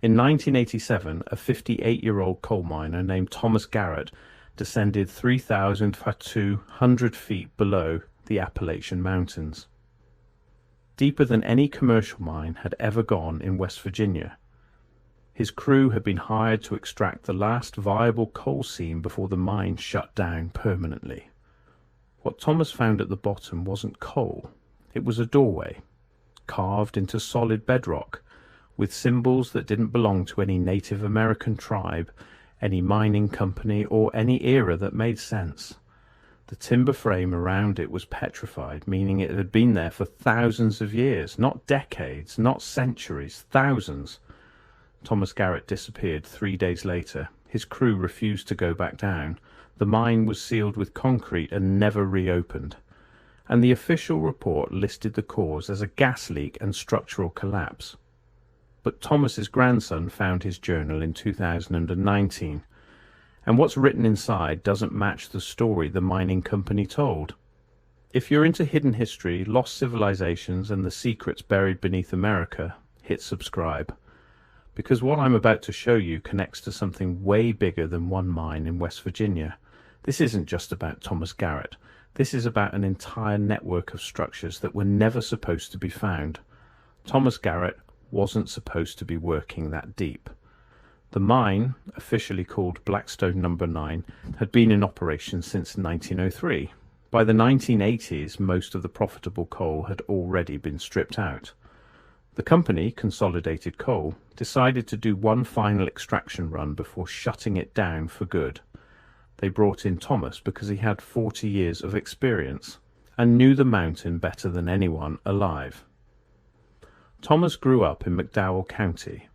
In 1987, a 58-year-old coal miner named Thomas Garrett descended 3,200 feet below the Appalachian Mountains, deeper than any commercial mine had ever gone in West Virginia. His crew had been hired to extract the last viable coal seam before the mine shut down permanently. What Thomas found at the bottom wasn't coal. It was a doorway, carved into solid bedrock, with symbols that didn't belong to any Native American tribe, any mining company, or any era that made sense. The timber frame around it was petrified, meaning it had been there for thousands of years, not decades, not centuries, thousands. Thomas Garrett disappeared 3 days later. His crew refused to go back down. The mine was sealed with concrete and never reopened. And the official report listed the cause as a gas leak and structural collapse. But Thomas's grandson found his journal in 2019, and what's written inside doesn't match the story the mining company told. If you're into hidden history, lost civilizations, and the secrets buried beneath America, hit subscribe. Because what I'm about to show you connects to something way bigger than one mine in West Virginia. This isn't just about Thomas Garrett. This is about an entire network of structures that were never supposed to be found. Thomas Garrett wasn't supposed to be working that deep. The mine, officially called Blackstone No. 9, had been in operation since 1903. By the 1980s, most of the profitable coal had already been stripped out. The company, Consolidated Coal, decided to do one final extraction run before shutting it down for good. They brought in Thomas because he had 40 years of experience and knew the mountain better than anyone alive. Thomas grew up in McDowell County,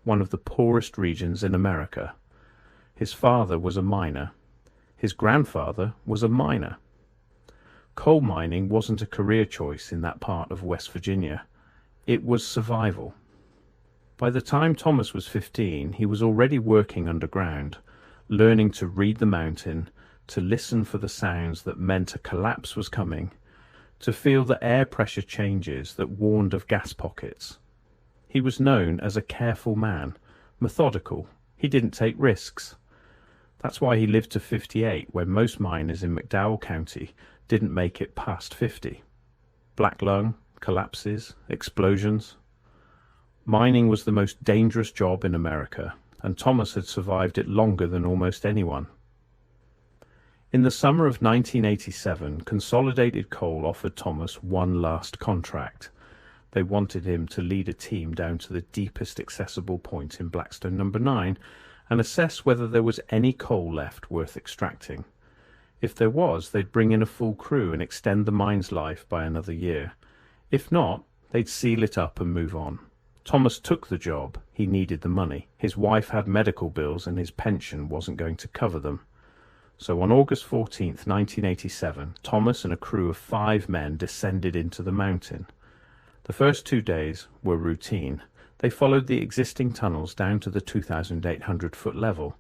one of the poorest regions in America. His father was a miner. His grandfather was a miner. Coal mining wasn't a career choice in that part of West Virginia. It was survival. By the time Thomas was 15, he was already working underground, learning to read the mountain, to listen for the sounds that meant a collapse was coming, to feel the air pressure changes that warned of gas pockets. He was known as a careful man, methodical. He didn't take risks. That's why he lived to 58, when most miners in McDowell County didn't make it past 50. Black lung, collapses, explosions. Mining was the most dangerous job in America, and Thomas had survived it longer than almost anyone. In the summer of 1987, Consolidated Coal offered Thomas one last contract. They wanted him to lead a team down to the deepest accessible point in Blackstone No. 9 and assess whether there was any coal left worth extracting. If there was, they'd bring in a full crew and extend the mine's life by another year. If not, they'd seal it up and move on. Thomas took the job. He needed the money. His wife had medical bills and his pension wasn't going to cover them. So on August 14th, 1987, Thomas and a crew of 5 men descended into the mountain. The first 2 days were routine. They followed the existing tunnels down to the 2,800-foot level,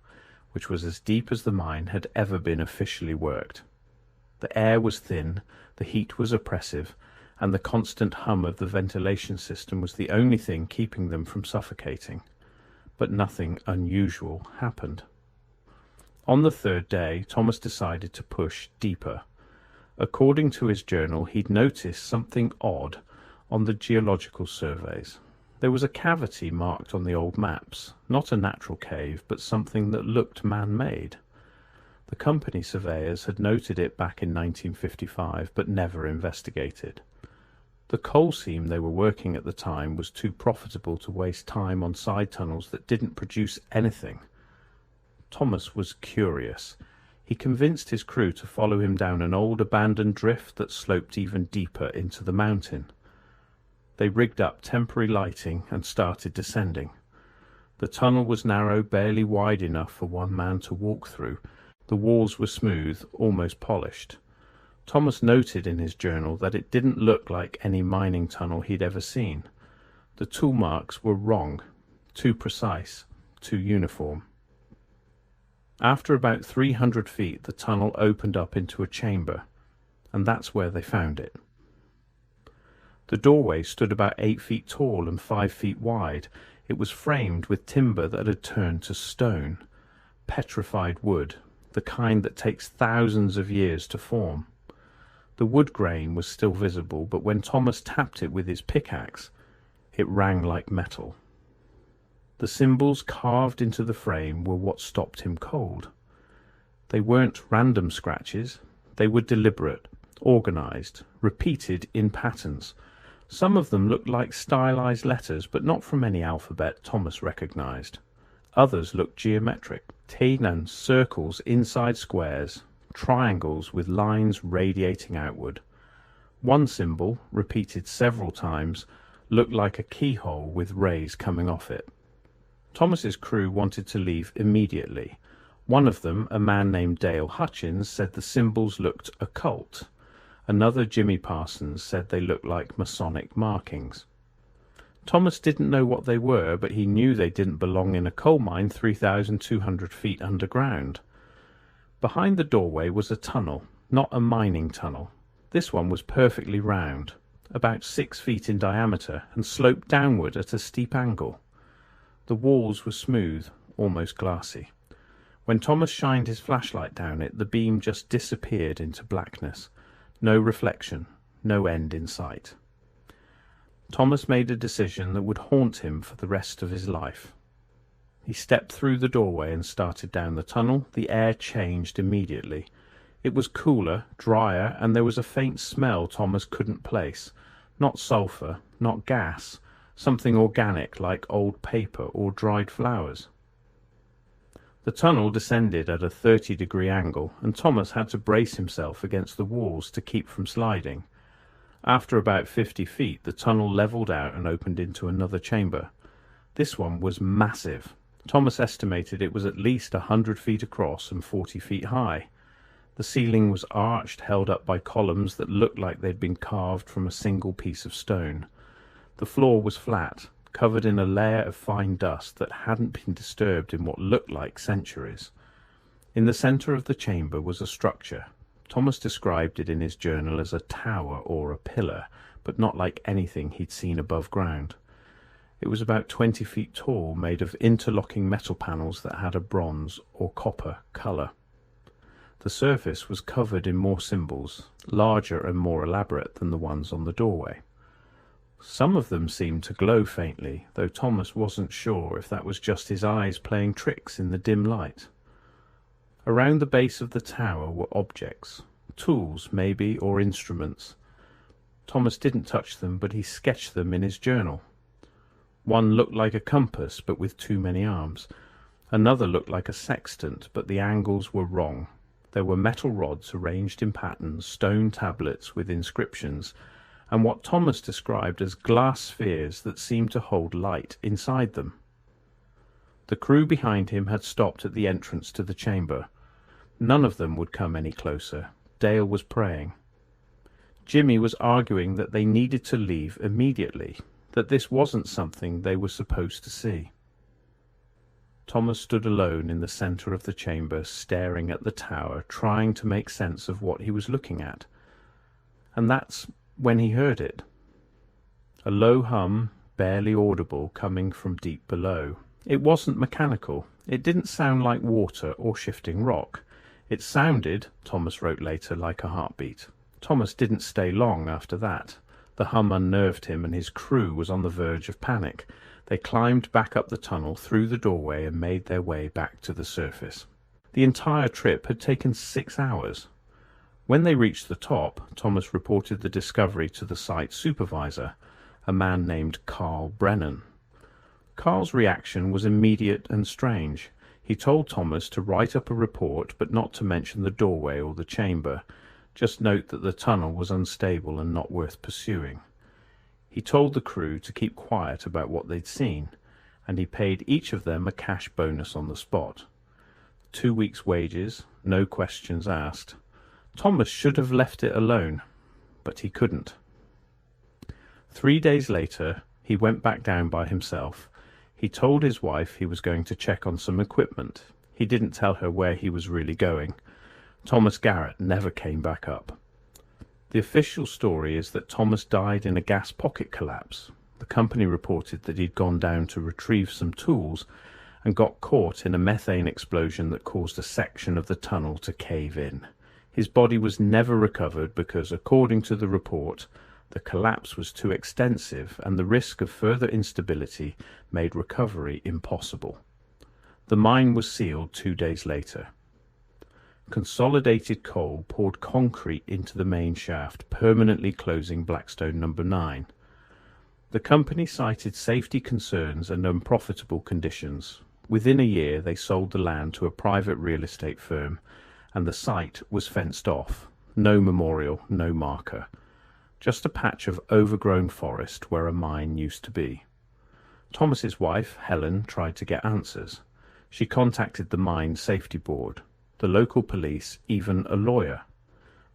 which was as deep as the mine had ever been officially worked. The air was thin, the heat was oppressive, and the constant hum of the ventilation system was the only thing keeping them from suffocating. But nothing unusual happened. On the 3rd day, Thomas decided to push deeper. According to his journal, he'd noticed something odd on the geological surveys. There was a cavity marked on the old maps, not a natural cave, but something that looked man-made. The company surveyors had noted it back in 1955, but never investigated. The coal seam they were working at the time was too profitable to waste time on side tunnels that didn't produce anything. Thomas was curious. He convinced his crew to follow him down an old abandoned drift that sloped even deeper into the mountain. They rigged up temporary lighting and started descending. The tunnel was narrow, barely wide enough for one man to walk through. The walls were smooth, almost polished. Thomas noted in his journal that it didn't look like any mining tunnel he'd ever seen. The tool marks were wrong, too precise, too uniform. After about 300 feet, the tunnel opened up into a chamber, and that's where they found it. The doorway stood about 8 feet tall and 5 feet wide. It was framed with timber that had turned to stone, petrified wood, the kind that takes thousands of years to form. The wood grain was still visible, but when Thomas tapped it with his pickaxe, it rang like metal. The symbols carved into the frame were what stopped him cold. They weren't random scratches. They were deliberate, organized, repeated in patterns. Some of them looked like stylized letters, but not from any alphabet Thomas recognized. Others looked geometric, and circles inside squares, triangles with lines radiating outward. One symbol, repeated several times, looked like a keyhole with rays coming off it. Thomas's crew wanted to leave immediately. One of them, a man named Dale Hutchins, said the symbols looked occult. Another, Jimmy Parsons, said they looked like Masonic markings. Thomas didn't know what they were, but he knew they didn't belong in a coal mine 3,200 feet underground. Behind the doorway was a tunnel, not a mining tunnel. This one was perfectly round, about 6 feet in diameter, and sloped downward at a steep angle. The walls were smooth, almost glassy. When Thomas shined his flashlight down it, the beam just disappeared into blackness. No reflection, no end in sight. Thomas made a decision that would haunt him for the rest of his life. He stepped through the doorway and started down the tunnel. The air changed immediately. It was cooler, drier, and there was a faint smell Thomas couldn't place. Not sulphur, not gas, something organic like old paper or dried flowers. The tunnel descended at a 30-degree angle, and Thomas had to brace himself against the walls to keep from sliding. After about 50 feet, the tunnel leveled out and opened into another chamber. This one was massive. Thomas estimated it was at least 100 feet across and 40 feet high. The ceiling was arched, held up by columns that looked like they'd been carved from a single piece of stone. The floor was flat, covered in a layer of fine dust that hadn't been disturbed in what looked like centuries. In the center of the chamber was a structure. Thomas described it in his journal as a tower or a pillar, but not like anything he'd seen above ground. It was about 20 feet tall, made of interlocking metal panels that had a bronze or copper color. The surface was covered in more symbols, larger and more elaborate than the ones on the doorway. Some of them seemed to glow faintly, though Thomas wasn't sure if that was just his eyes playing tricks in the dim light. Around the base of the tower were objects, tools maybe, or instruments. Thomas didn't touch them, but he sketched them in his journal. One looked like a compass, but with too many arms. Another looked like a sextant, but the angles were wrong. There were metal rods arranged in patterns, stone tablets with inscriptions, and what Thomas described as glass spheres that seemed to hold light inside them. The crew behind him had stopped at the entrance to the chamber. None of them would come any closer. Dale was praying. Jimmy was arguing that they needed to leave immediately, that this wasn't something they were supposed to see. Thomas stood alone in the center of the chamber, staring at the tower, trying to make sense of what he was looking at. And that's when he heard it. A low hum, barely audible, coming from deep below. It wasn't mechanical. It didn't sound like water or shifting rock. It sounded, Thomas wrote later, like a heartbeat. Thomas didn't stay long after that. The hum unnerved him, and his crew was on the verge of panic. They climbed back up the tunnel through the doorway and made their way back to the surface. The entire trip had taken 6 hours. When they reached the top, Thomas reported the discovery to the site supervisor, a man named Carl Brennan. Carl's reaction was immediate and strange. He told Thomas to write up a report, but not to mention the doorway or the chamber. Just note that the tunnel was unstable and not worth pursuing. He told the crew to keep quiet about what they'd seen, and he paid each of them a cash bonus on the spot. 2 weeks' wages, no questions asked. Thomas should have left it alone, but he couldn't. 3 days later, he went back down by himself. He told his wife he was going to check on some equipment. He didn't tell her where he was really going. Thomas Garrett never came back up. The official story is that Thomas died in a gas pocket collapse. The The company reported that he'd gone down to retrieve some tools and got caught in a methane explosion that caused a section of the tunnel to cave in. His body was never recovered because, according to the report, the collapse was too extensive and the risk of further instability made recovery impossible. The mine was sealed 2 days later. Consolidated Coal poured concrete into the main shaft, permanently closing Blackstone No. 9. The company cited safety concerns and unprofitable conditions. Within a year, they sold the land to a private real estate firm, and the site was fenced off. No memorial, no marker. Just a patch of overgrown forest where a mine used to be. Thomas's wife, Helen, tried to get answers. She contacted the mine safety board, the local police, even a lawyer.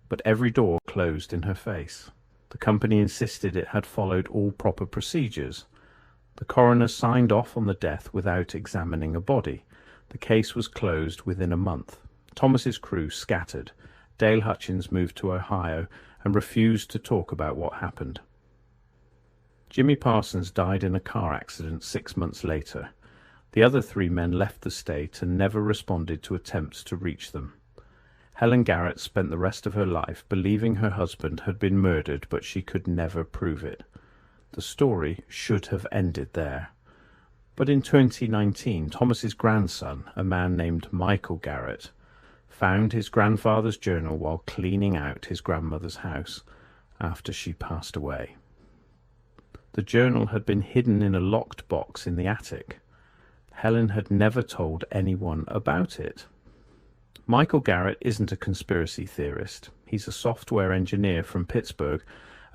But every door closed in her face. The company insisted it had followed all proper procedures. The coroner signed off on the death without examining a body. The case was closed within a month. Thomas's crew scattered. Dale Hutchins moved to Ohio and refused to talk about what happened. Jimmy Parsons died in a car accident 6 months later. The other 3 men left the state and never responded to attempts to reach them. Helen Garrett spent the rest of her life believing her husband had been murdered, but she could never prove it. The story should have ended there. But in 2019, Thomas's grandson, a man named Michael Garrett, found his grandfather's journal while cleaning out his grandmother's house after she passed away. The journal had been hidden in a locked box in the attic. Helen had never told anyone about it. Michael Garrett isn't a conspiracy theorist. He's a software engineer from Pittsburgh,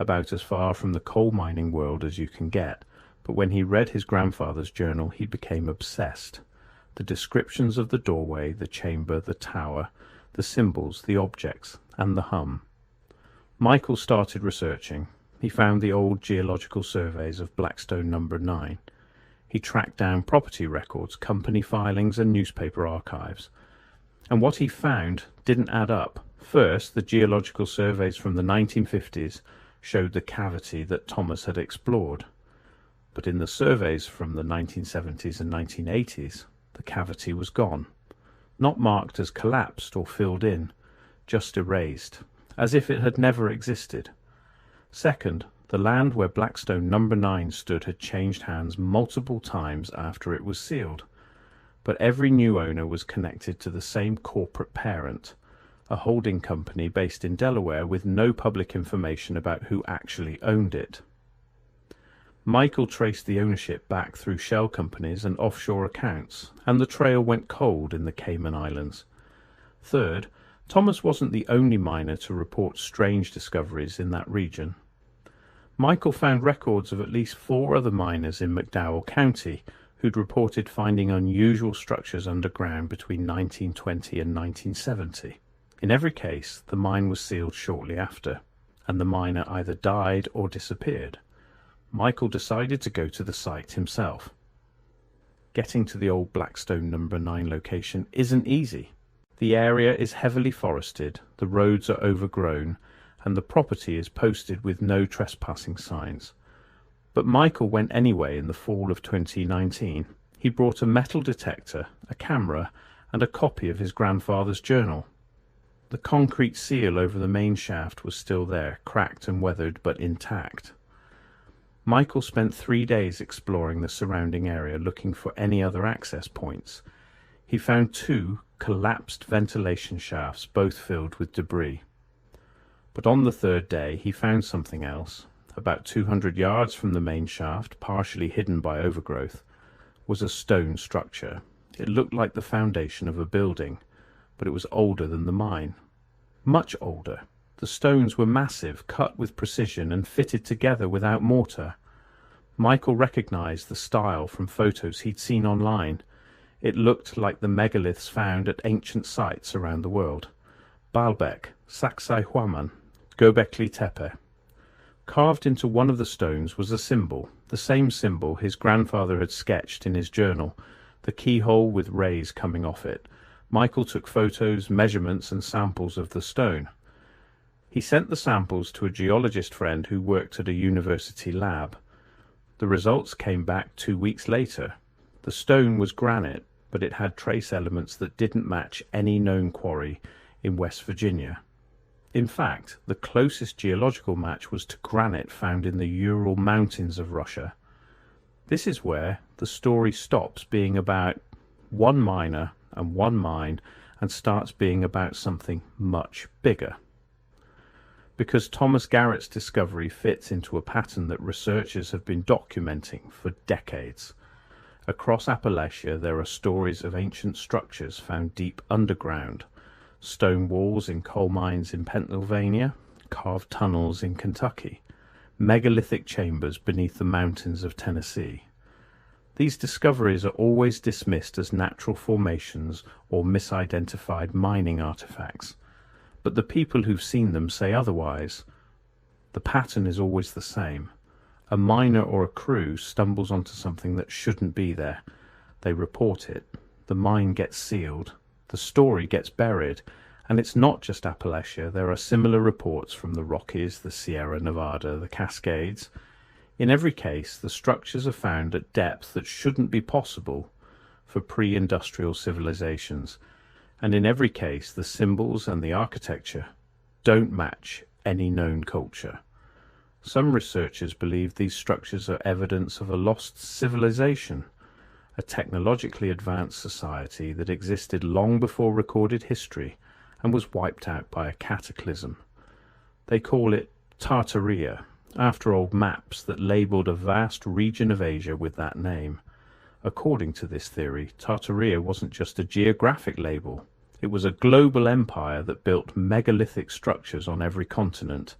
about as far from the coal mining world as you can get. But when he read his grandfather's journal, he became obsessed. The descriptions of the doorway, the chamber, the tower, the symbols, the objects, and the hum. Michael started researching. He found the old geological surveys of Blackstone No. 9. He tracked down property records, company filings, and newspaper archives. And what he found didn't add up. First, the geological surveys from the 1950s showed the cavity that Thomas had explored. But in the surveys from the 1970s and 1980s, the cavity was gone. Not marked as collapsed or filled in, just erased, as if it had never existed. Second, the land where Blackstone No. 9 stood had changed hands multiple times after it was sealed. But every new owner was connected to the same corporate parent, a holding company based in Delaware with no public information about who actually owned it. Michael traced the ownership back through shell companies and offshore accounts, and the trail went cold in the Cayman Islands. Third, Thomas wasn't the only miner to report strange discoveries in that region. Michael found records of at least 4 other miners in McDowell County who'd reported finding unusual structures underground between 1920 and 1970. In every case, the mine was sealed shortly after, and the miner either died or disappeared. Michael decided to go to the site himself. Getting to the old Blackstone No. 9 location isn't easy. The area is heavily forested, the roads are overgrown, and the property is posted with no trespassing signs. But Michael went anyway in the fall of 2019. He brought a metal detector, a camera, and a copy of his grandfather's journal. The concrete seal over the main shaft was still there, cracked and weathered, but intact. Michael spent 3 days exploring the surrounding area, looking for any other access points. He found 2 collapsed ventilation shafts, both filled with debris. But on the 3rd day, he found something else. About 200 yards from the main shaft, partially hidden by overgrowth, was a stone structure. It looked like the foundation of a building, but it was older than the mine. Much older. The stones were massive, cut with precision and fitted together without mortar. Michael recognized the style from photos he'd seen online. It looked like the megaliths found at ancient sites around the world. Baalbek, Sacsayhuaman, Göbekli Tepe. Carved into one of the stones was a symbol, the same symbol his grandfather had sketched in his journal, the keyhole with rays coming off it. Michael took photos, measurements, and samples of the stone. He sent the samples to a geologist friend who worked at a university lab. The The results came back 2 weeks later. The stone was granite, but it had trace elements that didn't match any known quarry in West Virginia. In fact, the closest geological match was to granite found in the Ural Mountains of Russia. This is where the story stops being about one miner and one mine and starts being about something much bigger. Because Thomas Garrett's discovery fits into a pattern that researchers have been documenting for decades. Across Appalachia there are stories of ancient structures found deep underground, stone walls in coal mines in Pennsylvania, carved tunnels in Kentucky, megalithic chambers beneath the mountains of Tennessee. These discoveries are always dismissed as natural formations or misidentified mining artifacts, but the people who've seen them say otherwise. The pattern is always the same. A miner or a crew stumbles onto something that shouldn't be there. They report it. The mine gets sealed. The story gets buried. And it's not just Appalachia. There are similar reports from the Rockies, the Sierra Nevada, the Cascades. In every case, the structures are found at depth that shouldn't be possible for pre-industrial civilizations. And in every case, the symbols and the architecture don't match any known culture. Some researchers believe these structures are evidence of a lost civilization, a technologically advanced society that existed long before recorded history and was wiped out by a cataclysm. They call it Tartaria, after old maps that labelled a vast region of Asia with that name. According to this theory, Tartaria wasn't just a geographic label. It was a global empire that built megalithic structures on every continent,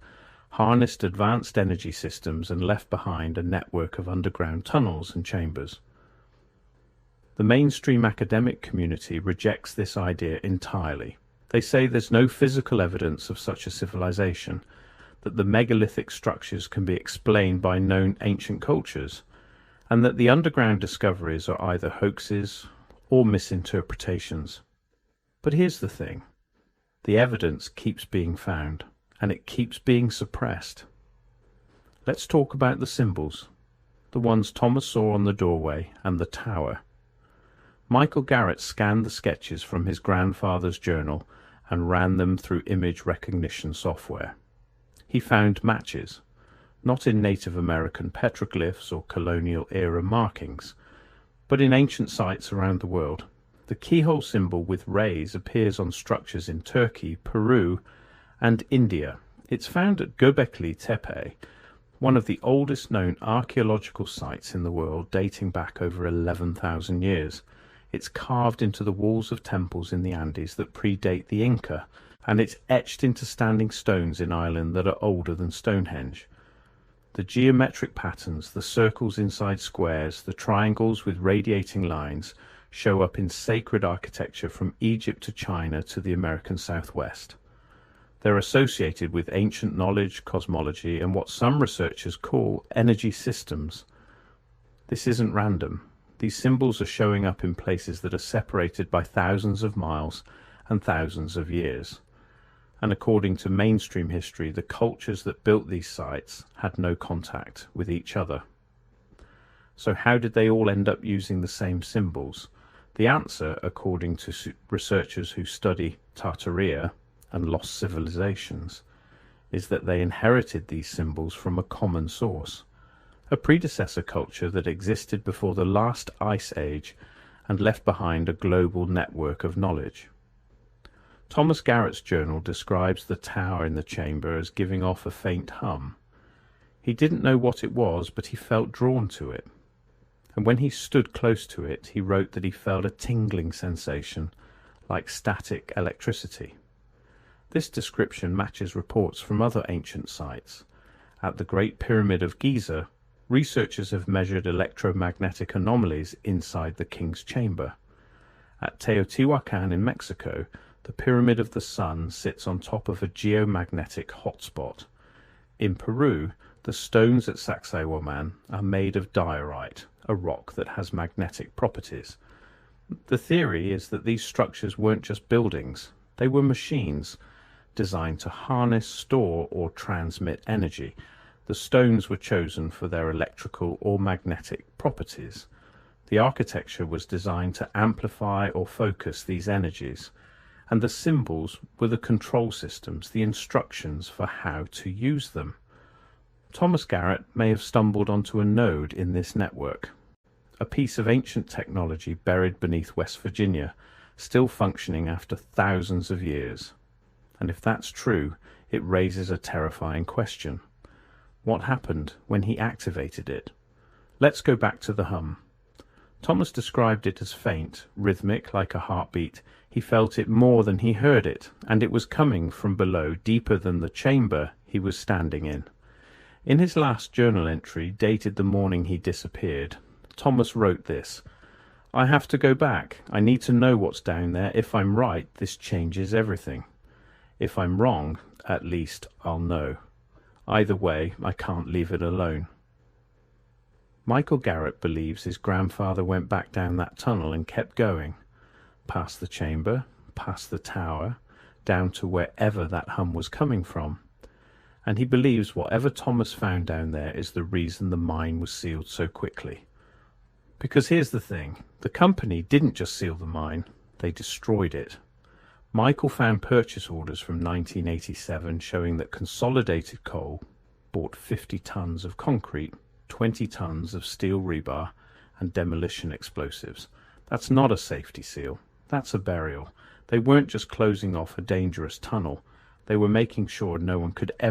harnessed advanced energy systems, and left behind a network of underground tunnels and chambers. The mainstream academic community rejects this idea entirely. They say there's no physical evidence of such a civilization, that the megalithic structures can be explained by known ancient cultures, and that the underground discoveries are either hoaxes or misinterpretations. But here's the thing. The evidence keeps being found, and it keeps being suppressed. Let's talk about the symbols, the ones Thomas saw on the doorway and the tower. Michael Garrett scanned the sketches from his grandfather's journal and ran them through image recognition software. He found matches, not in Native American petroglyphs or colonial-era markings, but in ancient sites around the world. The keyhole symbol with rays appears on structures in Turkey, Peru, and India. It's found at Göbekli Tepe, one of the oldest known archaeological sites in the world, dating back over 11,000 years. It's carved into the walls of temples in the Andes that predate the Inca, and it's etched into standing stones in Ireland that are older than Stonehenge. The geometric patterns, the circles inside squares, the triangles with radiating lines, show up in sacred architecture from Egypt to China to the American Southwest. They're associated with ancient knowledge, cosmology, and what some researchers call energy systems. This isn't random. These symbols are showing up in places that are separated by thousands of miles and thousands of years. And according to mainstream history, the cultures that built these sites had no contact with each other. So how did they all end up using the same symbols? The answer, according to researchers who study Tartaria and lost civilizations, is that they inherited these symbols from a common source, a predecessor culture that existed before the last ice age and left behind a global network of knowledge. Thomas Garrett's journal describes the tower in the chamber as giving off a faint hum. He didn't know what it was, but he felt drawn to it. And when he stood close to it, he wrote that he felt a tingling sensation, like static electricity. This description matches reports from other ancient sites. At the Great Pyramid of Giza, researchers have measured electromagnetic anomalies inside the king's chamber. At Teotihuacan in Mexico, the Pyramid of the Sun sits on top of a geomagnetic hotspot. In Peru, the stones at Sacsayhuaman are made of diorite, a rock that has magnetic properties. The theory is that these structures weren't just buildings, they were machines designed to harness, store, or transmit energy. The stones were chosen for their electrical or magnetic properties. The architecture was designed to amplify or focus these energies, and the symbols were the control systems, the instructions for how to use them. Thomas Garrett may have stumbled onto a node in this network, a piece of ancient technology buried beneath West Virginia, still functioning after thousands of years. And if that's true, it raises a terrifying question. What happened when he activated it? Let's go back to the hum. Thomas described it as faint, rhythmic, like a heartbeat. He felt it more than he heard it, and it was coming from below, deeper than the chamber he was standing in. In his last journal entry, dated the morning he disappeared, Thomas wrote this: "I have to go back. I need to know what's down there. If I'm right, this changes everything. If I'm wrong, at least I'll know. Either way, I can't leave it alone." Michael Garrett believes his grandfather went back down that tunnel and kept going, past the chamber, past the tower, down to wherever that hum was coming from. And he believes whatever Thomas found down there is the reason the mine was sealed so quickly. Because here's the thing, the company didn't just seal the mine, they destroyed it. Michael found purchase orders from 1987 showing that Consolidated Coal bought 50 tons of concrete, 20 tons of steel rebar, and demolition explosives. That's not a safety seal, that's a burial. They weren't just closing off a dangerous tunnel, they were making sure no one could ever